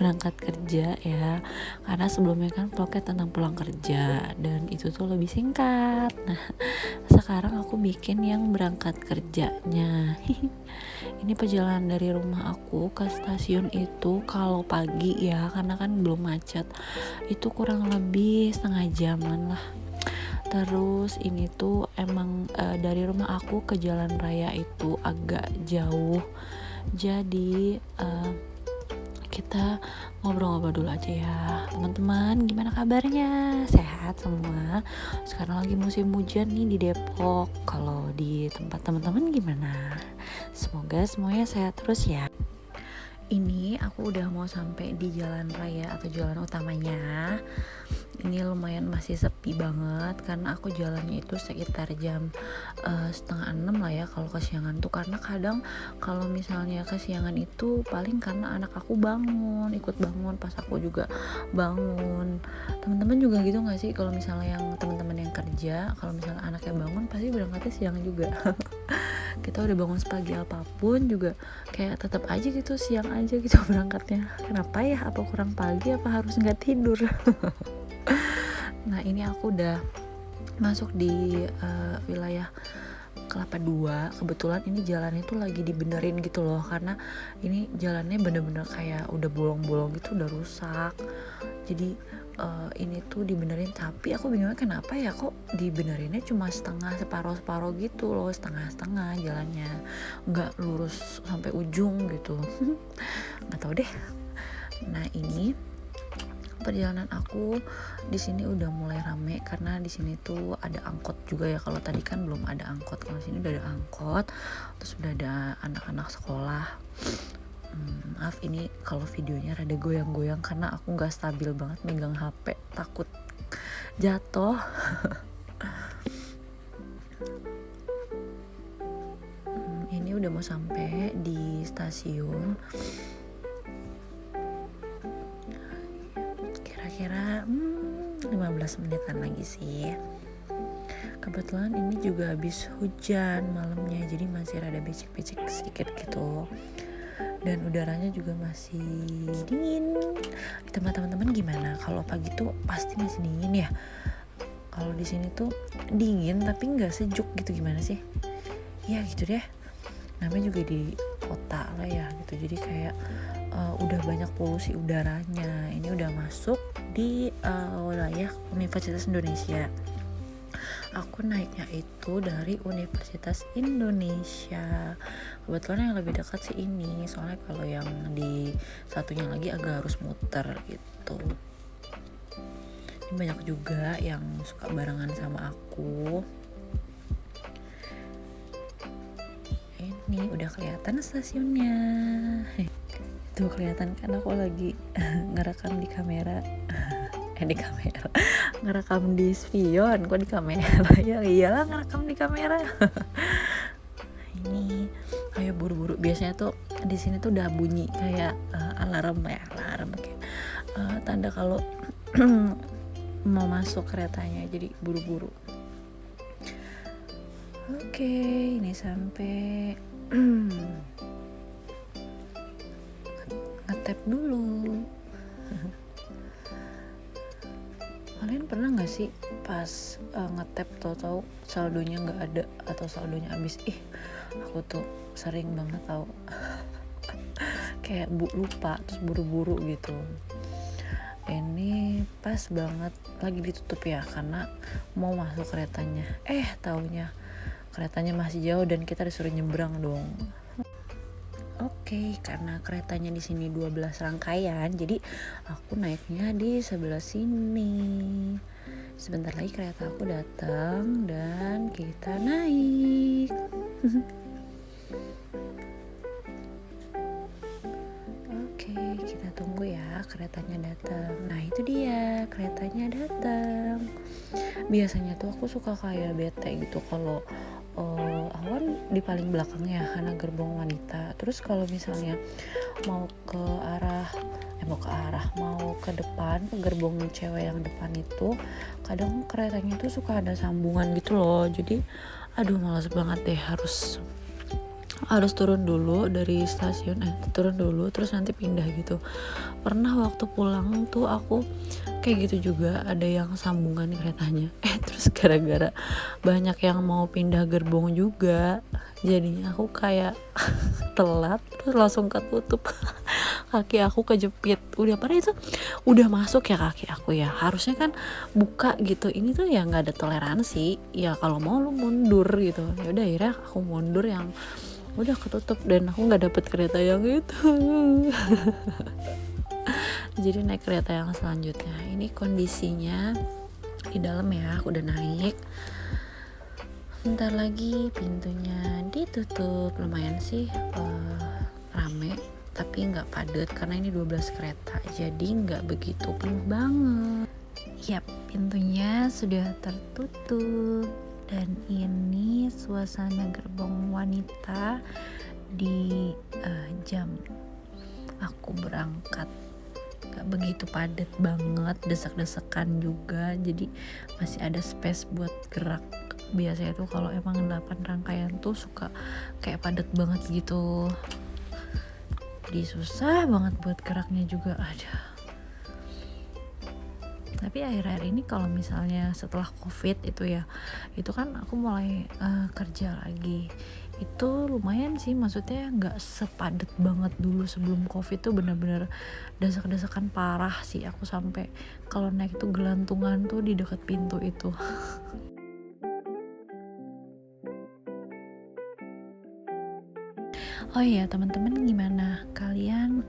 berangkat kerja ya, karena sebelumnya kan vlognya tentang pulang kerja dan itu tuh lebih singkat. Nah sekarang aku bikin yang berangkat kerjanya. Ini perjalanan dari rumah aku ke stasiun itu kalau pagi ya, karena kan belum macet, itu kurang lebih setengah jaman lah. Terus ini tuh emang dari rumah aku ke jalan raya itu agak jauh. Jadi kita ngobrol-ngobrol dulu aja ya. Teman-teman, gimana kabarnya? Sehat semua? Sekarang lagi musim hujan nih di Depok. Kalau di tempat teman-teman gimana? Semoga semuanya sehat terus ya. Ini aku udah mau sampai di jalan raya atau jalan utamanya. Ini lumayan masih sepi banget karena aku jalannya itu sekitar jam 5:30 lah ya kalau kesiangan tuh, karena kadang kalau misalnya kesiangan itu paling karena anak aku ikut bangun pas aku juga bangun. Teman-teman juga gitu nggak sih, kalau misalnya yang teman-teman yang kerja, kalau misalnya anaknya bangun pasti berangkatnya siang juga. Kita udah bangun sepagi apapun juga kayak tetap aja gitu siang aja gitu berangkatnya. Kenapa ya? Apa kurang pagi? Apa harus nggak tidur? Nah ini aku udah masuk di wilayah Kelapa II. Kebetulan ini jalannya tuh lagi dibenerin gitu loh, karena ini jalannya bener-bener kayak udah bolong-bolong gitu, udah rusak. Jadi ini tuh dibenerin, tapi aku bingungnya kenapa ya kok dibenerinnya cuma separuh gitu loh, setengah jalannya, nggak lurus sampai ujung gitu. Nggak tahu deh. Nah ini perjalanan aku di sini udah mulai rame karena di sini tuh ada angkot juga ya. Kalau tadi kan belum ada angkot, kalau sini udah ada angkot, terus udah ada anak-anak sekolah. Maaf ini kalau videonya rada goyang-goyang karena aku nggak stabil banget megang HP, takut jatuh. Ini udah mau sampai di stasiun. Kira-kira 15 menitan lagi sih. Kebetulan ini juga habis hujan malamnya, jadi masih rada becek-becek sedikit gitu. Dan udaranya juga masih dingin. Di tempat teman-teman gimana? Kalau pagi tuh pasti masih dingin ya. Kalau di sini tuh dingin tapi nggak sejuk gitu, gimana sih? Ya gitu deh. Namanya juga di kota lah ya gitu. Jadi kayak udah banyak polusi udaranya. Ini udah masuk di wilayah Universitas Indonesia. Aku naiknya itu dari Universitas Indonesia. Kebetulan yang lebih dekat sih ini, soalnya kalau yang di satunya lagi agak harus muter gitu. Ini banyak juga yang suka barengan sama aku. Ini udah kelihatan stasiunnya. Tuh kelihatan kan aku lagi ngerekam di kamera. Ngerekam di spion, kok di kamera? Ya iyalah ngerekam di kamera. Ini ayo buru-buru, biasanya tuh di sini tuh udah bunyi kayak alarm kayak tanda kalau mau masuk keretanya, jadi buru-buru. Oke, ini sampai ngetap dulu. Kalian pernah nggak sih pas ngetap tahu-tahu saldonya nggak ada atau saldonya habis? Aku tuh sering banget tahu. Kayak lupa terus buru-buru gitu. Ini pas banget lagi ditutup ya karena mau masuk keretanya. Taunya keretanya masih jauh dan kita disuruh nyebrang dong. Oke, karena keretanya di sini 12 rangkaian, jadi aku naiknya di sebelah sini. Sebentar lagi kereta aku datang dan kita naik. Oke, kita tunggu ya keretanya datang. Nah, itu dia, keretanya datang. Biasanya tuh aku suka kayak bete gitu kalau aku kan di paling belakangnya karena gerbong wanita. Terus kalau misalnya mau ke depan ke gerbong cewek yang depan itu, kadang keretanya tuh suka ada sambungan gitu loh. Jadi aduh malas banget deh harus harus turun dulu dari stasiun, turun dulu terus nanti pindah gitu. Pernah waktu pulang tuh aku kayak gitu juga, ada yang sambungan keretanya, terus gara-gara banyak yang mau pindah gerbong juga, jadinya aku kayak telat terus langsung ketutup. Kaki aku kejepit, udah pada itu udah masuk ya kaki aku ya, harusnya kan buka gitu. Ini tuh ya nggak ada toleransi ya, kalau mau lu mundur gitu. Ya udah akhirnya aku mundur, yang udah ketutup dan aku nggak dapet kereta yang itu. Jadi naik kereta yang selanjutnya. Ini kondisinya di dalam ya, aku udah naik. Bentar lagi pintunya ditutup. Lumayan sih rame, tapi nggak padat karena ini 12 kereta, jadi nggak begitu penuh banget. Yap, pintunya sudah tertutup. Dan ini suasana gerbong wanita di jam aku berangkat. Gak begitu padat banget, desak-desakan juga, jadi masih ada space buat gerak. Biasanya tuh kalau emang 8 rangkaian tuh suka kayak padat banget gitu, jadi susah banget buat geraknya juga ada. Tapi akhir-akhir ini kalau misalnya setelah covid itu ya, itu kan aku mulai kerja lagi, itu lumayan sih, maksudnya nggak sepadet banget dulu. Sebelum covid tuh bener-bener desak-desakan parah sih, aku sampai kalau naik tuh gelantungan tuh di dekat pintu itu. Oh iya teman-teman, gimana kalian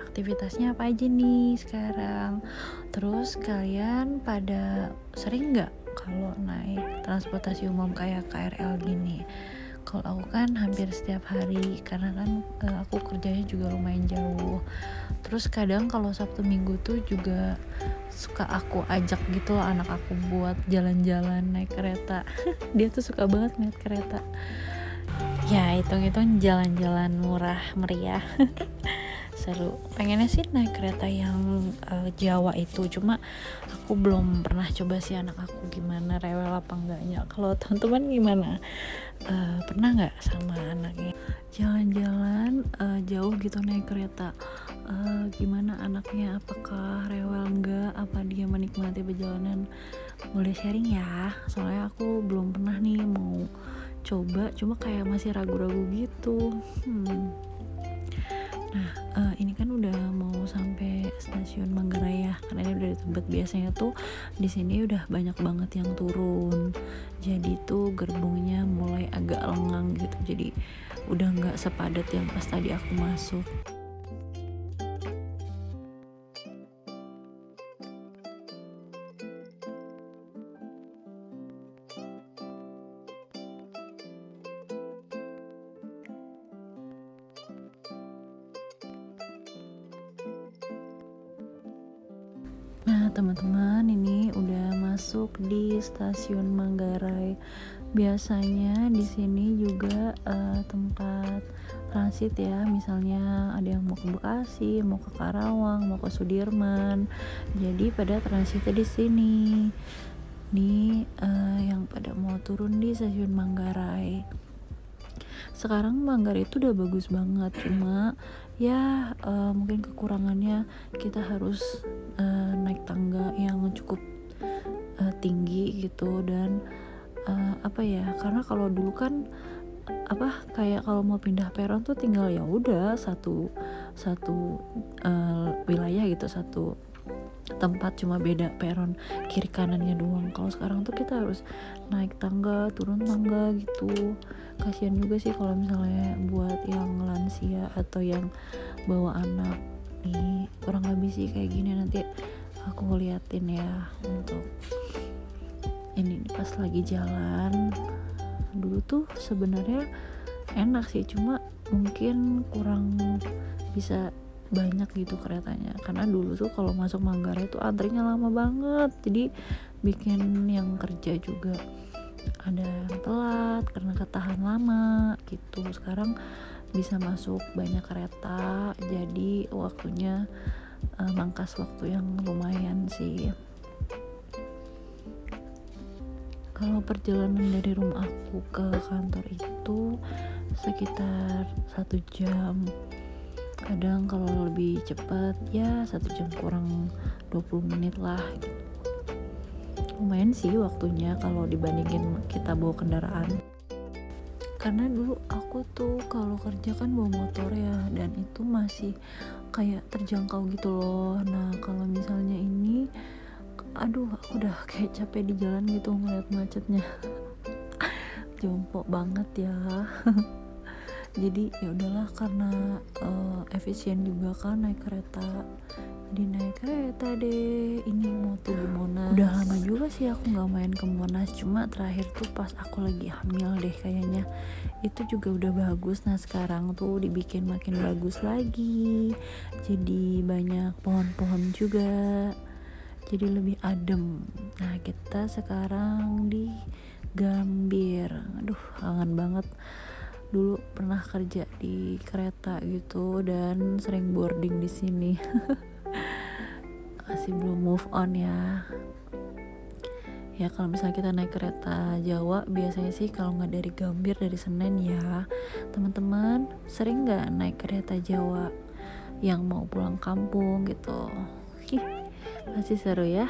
aktivitasnya apa aja nih sekarang? Terus kalian pada sering nggak kalau naik transportasi umum kayak KRL gini? Kalau aku kan hampir setiap hari, karena kan aku kerjanya juga lumayan jauh. Terus kadang kalau Sabtu Minggu tuh juga suka aku ajak gitu loh anak aku buat jalan-jalan naik kereta. Dia tuh suka banget naik kereta. Ya hitung-hitung jalan-jalan murah meriah. Seru. Pengennya sih naik kereta yang Jawa itu, cuma aku belum pernah coba sih anak aku gimana, rewel apa enggaknya. Kalau teman-teman gimana? Pernah nggak sama anaknya jalan-jalan jauh gitu naik kereta? Gimana anaknya? Apakah rewel enggak? Apa dia menikmati perjalanan? Boleh sharing ya. Soalnya aku belum pernah nih mau coba, cuma kayak masih ragu-ragu gitu. Nah, ini kan udah mau sampai stasiun Manggarai ya, karena ini udah di tempat biasanya tuh di sini udah banyak banget yang turun. Jadi tuh gerbongnya mulai agak lengang gitu, jadi udah nggak sepadat yang pas tadi aku masuk. Nah teman-teman, ini udah masuk di stasiun Manggarai. Biasanya di sini juga tempat transit ya, misalnya ada yang mau ke Bekasi, mau ke Karawang, mau ke Sudirman. Jadi pada transitnya di sini. Nih yang pada mau turun di stasiun Manggarai. Sekarang Manggarai itu udah bagus banget, cuma ya mungkin kekurangannya kita harus naik tangga yang cukup tinggi gitu. Dan apa ya, karena kalau dulu kan kayak kalau mau pindah peron tuh tinggal ya udah satu wilayah gitu, satu tempat, cuma beda peron kiri kanannya doang. Kalau sekarang tuh kita harus naik tangga, turun tangga gitu. Kasian juga sih kalau misalnya buat yang lansia atau yang bawa anak. Nih kurang lebih sih kayak gini, nanti aku liatin ya untuk ini pas lagi jalan. Dulu tuh sebenarnya enak sih, cuma mungkin kurang bisa banyak gitu keretanya, karena dulu tuh kalau masuk Manggarai tuh antrinya lama banget, jadi bikin yang kerja juga ada yang telat karena ketahan lama gitu. Sekarang bisa masuk banyak kereta, jadi waktunya mangkas waktu yang lumayan sih. Kalau perjalanan dari rumah aku ke kantor itu sekitar 1 jam. Kadang kalau lebih cepat ya 1 jam kurang 20 menit lah. Lumayan sih waktunya kalau dibandingin kita bawa kendaraan. Karena dulu aku tuh kalau kerja kan bawa motor ya, dan itu masih kayak terjangkau gitu loh. Nah kalau misalnya ini, aduh aku udah kayak capek di jalan gitu ngeliat macetnya. Jompo banget ya. Jadi ya udahlah, karena efisien juga kan naik kereta, jadi naik kereta deh. Ini mau tuh di Monas. Udah lama juga sih aku nggak main ke Monas, cuma terakhir tuh pas aku lagi hamil deh kayaknya. Itu juga udah bagus. Nah sekarang tuh dibikin makin bagus lagi, jadi banyak pohon-pohon juga, jadi lebih adem. Nah kita sekarang di Gambir. Aduh kangen banget. Dulu pernah kerja di kereta gitu dan sering boarding di sini. Masih belum move on ya. Ya kalau misalnya kita naik kereta Jawa, biasanya sih kalau nggak dari Gambir, dari Senen ya. Teman-teman sering nggak naik kereta Jawa yang mau pulang kampung gitu? Masih seru ya.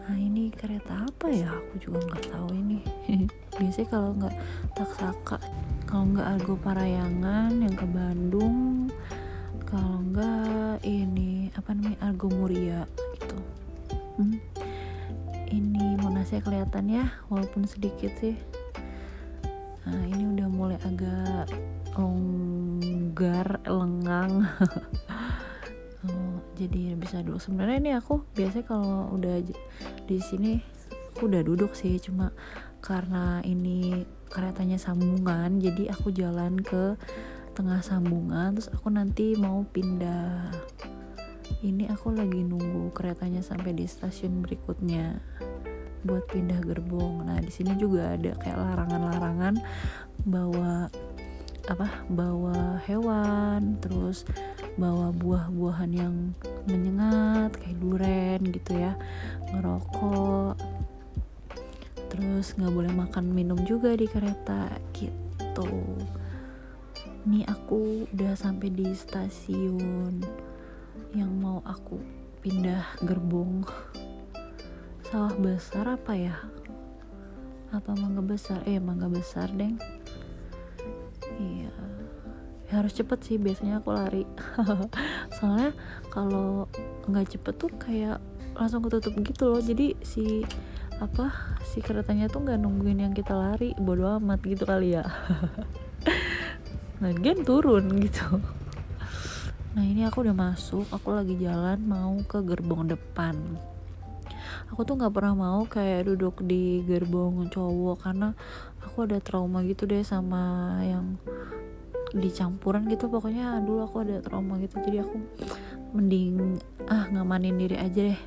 Nah ini kereta apa ya? Aku juga nggak tahu ini. Biasanya kalau nggak Taksaka, kalau nggak Argo Parayangan yang ke Bandung, kalau nggak ini apa namanya Argo Muria gitu. Ini Monasnya kelihatan ya, walaupun sedikit sih. Nah ini udah mulai agak longgar, lengang. Jadi bisa duduk. Sebenarnya ini aku biasanya kalau udah di sini aku udah duduk sih, cuma karena ini keretanya sambungan, jadi aku jalan ke tengah sambungan, terus aku nanti mau pindah. Ini aku lagi nunggu keretanya sampai di stasiun berikutnya buat pindah gerbong. Nah di sini juga ada kayak larangan-larangan bawa hewan, terus bawa buah-buahan yang menyengat kayak duren gitu ya, ngerokok, terus nggak boleh makan minum juga di kereta gitu. Nih aku udah sampai di stasiun yang mau aku pindah gerbong. Sawah Besar apa ya? Apa Mangga Besar? Mangga Besar deng. Iya. Harus cepet sih, biasanya aku lari. Soalnya kalau nggak cepet tuh kayak langsung ketutup gitu loh. Jadi si keretanya tuh nggak nungguin yang kita lari, bodo amat gitu kali ya. Lagian turun gitu. Nah ini aku udah masuk, aku lagi jalan mau ke gerbong depan. Aku tuh nggak pernah mau kayak duduk di gerbong cowok karena aku ada trauma gitu deh sama yang dicampuran gitu. Pokoknya dulu aku ada trauma gitu, jadi aku mending ngamanin diri aja deh,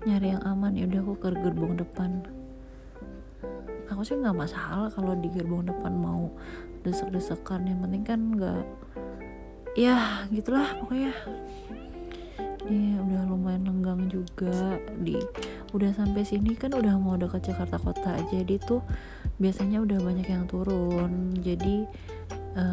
nyari yang aman. Ya udah aku ke gerbong depan. Aku sih nggak masalah kalau di gerbong depan mau desek-desekan, yang penting kan nggak, ya gitulah pokoknya. Ini udah lumayan lenggang juga. Udah sampai sini kan udah mau dekat Jakarta Kota, jadi tuh biasanya udah banyak yang turun, jadi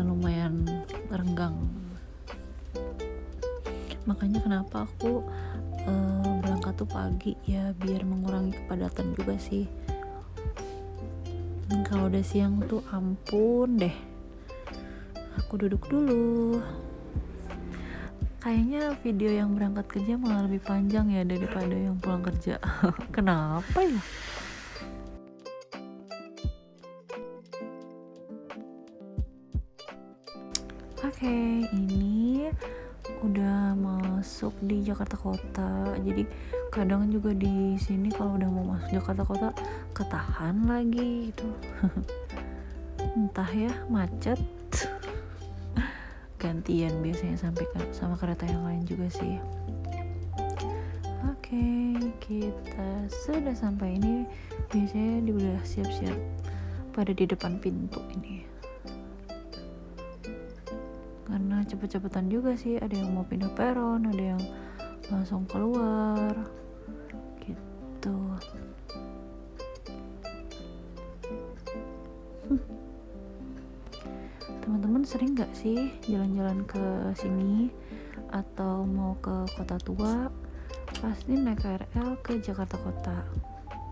lumayan renggang. Makanya kenapa aku berangkat tuh pagi ya, biar mengurangi kepadatan juga sih. Kalau udah siang tuh ampun deh, aku duduk dulu. Kayaknya video yang berangkat kerja malah lebih panjang ya daripada yang pulang kerja. Kenapa ya? Oke, ini udah masuk di Jakarta Kota. Jadi kadang juga di sini kalau udah mau masuk Jakarta Kota ketahan lagi gitu. Entah ya, macet. Gantian biasanya sampai sama kereta yang lain juga sih. Oke, kita sudah sampai. Ini biasanya udah siap-siap pada di depan pintu ini. Karena cepet-cepetan juga sih, ada yang mau pindah peron, ada yang langsung keluar gitu. sering gak sih jalan-jalan ke sini atau mau ke Kota Tua? Pasti naik KRL ke Jakarta Kota.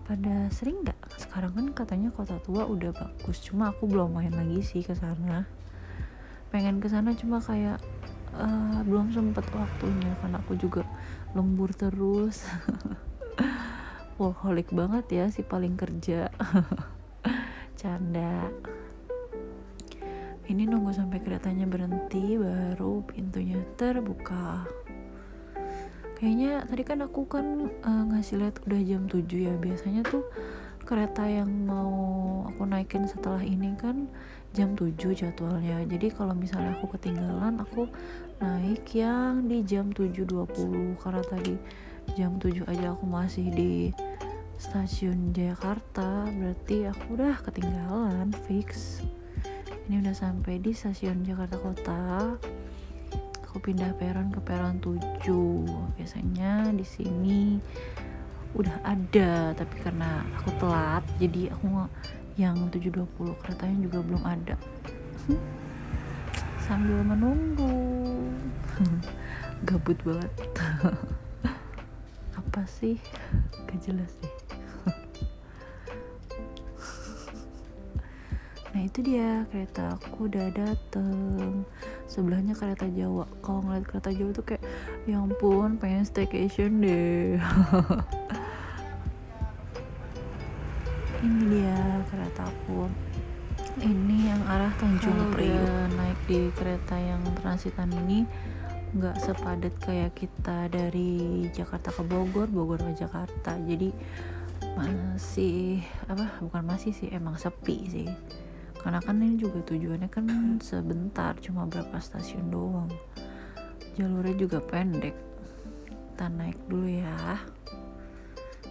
Pada sering gak? Sekarang kan katanya Kota Tua udah bagus, cuma aku belum main lagi sih ke sana. Pengen ke sana cuma kayak belum sempet waktunya karena aku juga lembur terus. Workaholic banget ya, si paling kerja. Canda. Ini nunggu sampai keretanya berhenti baru pintunya terbuka. Kayaknya tadi kan aku ngasih lihat udah jam 7 ya. Biasanya tuh kereta yang mau aku naikin setelah ini kan jam 7 jadwalnya. Jadi kalau misalnya aku ketinggalan, aku naik yang di jam 7.20 karena tadi jam 7 aja aku masih di stasiun Jakarta, berarti aku udah ketinggalan fix. Ini udah sampai di stasiun Jakarta Kota. Aku pindah peron ke peron 7. Biasanya di sini udah ada, tapi karena aku telat jadi aku yang 7.20 keretanya juga belum ada. Sambil menunggu. Gabut banget. Apa sih? Gak jelas deh. Nah itu dia, kereta aku udah dateng. Sebelahnya kereta Jawa. Kalau ngeliat kereta Jawa tuh kayak ya ampun, pengen staycation deh. Ini dia kereta aku. Ini yang arah Tanjung Priok. Naik di kereta yang transitan ini nggak sepadat kayak kita dari Jakarta ke Bogor, Bogor ke Jakarta. Jadi emang sepi sih. Karena kan ini juga tujuannya kan sebentar, cuma berapa stasiun doang. Jalurnya juga pendek. Kita naik dulu ya.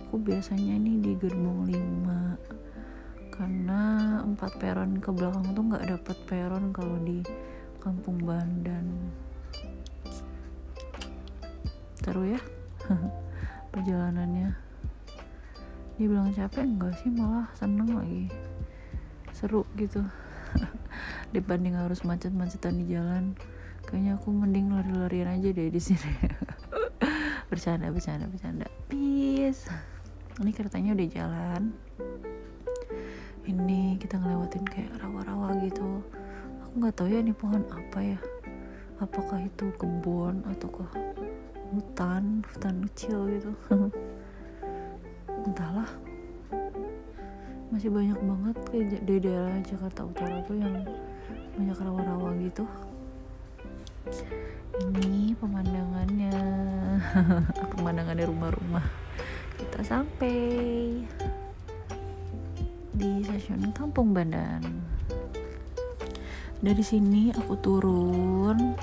Aku biasanya nih di gerbong 5 karena 4 peron ke belakang tuh nggak dapet peron kalau di Kampung Bandan. Seru ya perjalanannya. Dibilang capek enggak sih, malah seneng lagi, seru gitu. Dibanding harus macet-macetan di jalan, kayaknya aku mending lari-larian aja deh di sini. bercanda peace. Ini keretanya udah jalan. Ini kita ngelewatin kayak rawa-rawa gitu. Aku nggak tahu ya ini pohon apa ya, apakah itu kebun ataukah hutan kecil gitu. Entahlah. Masih banyak banget kayak di daerah Jakarta Utara tuh yang banyak rawa-rawa gitu. Ini pemandangannya. Pemandangannya rumah-rumah. Kita sampai di stasiun Kampung Bandan. Dari sini aku turun.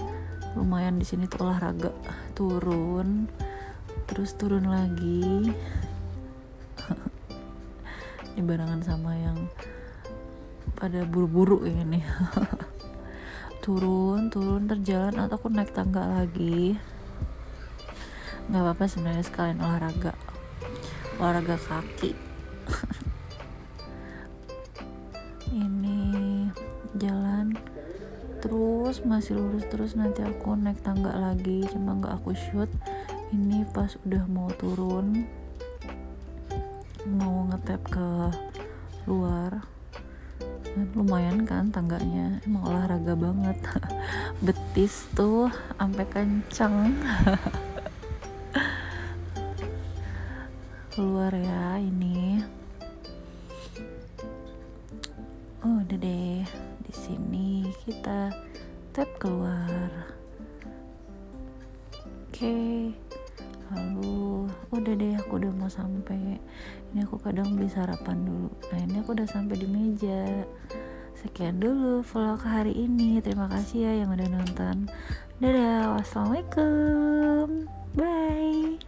Lumayan di sini tuh olahraga. Turun, terus turun lagi. Ini barengan sama yang pada buru-buru ini. turun terjalan atau aku naik tangga lagi. Nggak apa-apa sebenarnya, sekalian olahraga kaki. Ini jalan terus, masih lurus terus, nanti aku naik tangga lagi, cuma nggak aku shoot. Ini pas udah mau turun, mau ngetap ke luar. Lumayan kan tangganya, emang olahraga banget. Betis tuh sampai kenceng. Keluar ya ini. Oh, udah deh. Di sini kita tap keluar. Oke. Lalu udah deh, aku udah mau sampai. Ini aku kadang beli sarapan dulu. Nah, ini aku udah sampai di meja. Sekian dulu vlog hari ini. Terima kasih ya yang udah nonton. Dadah, wassalamualaikum. Bye.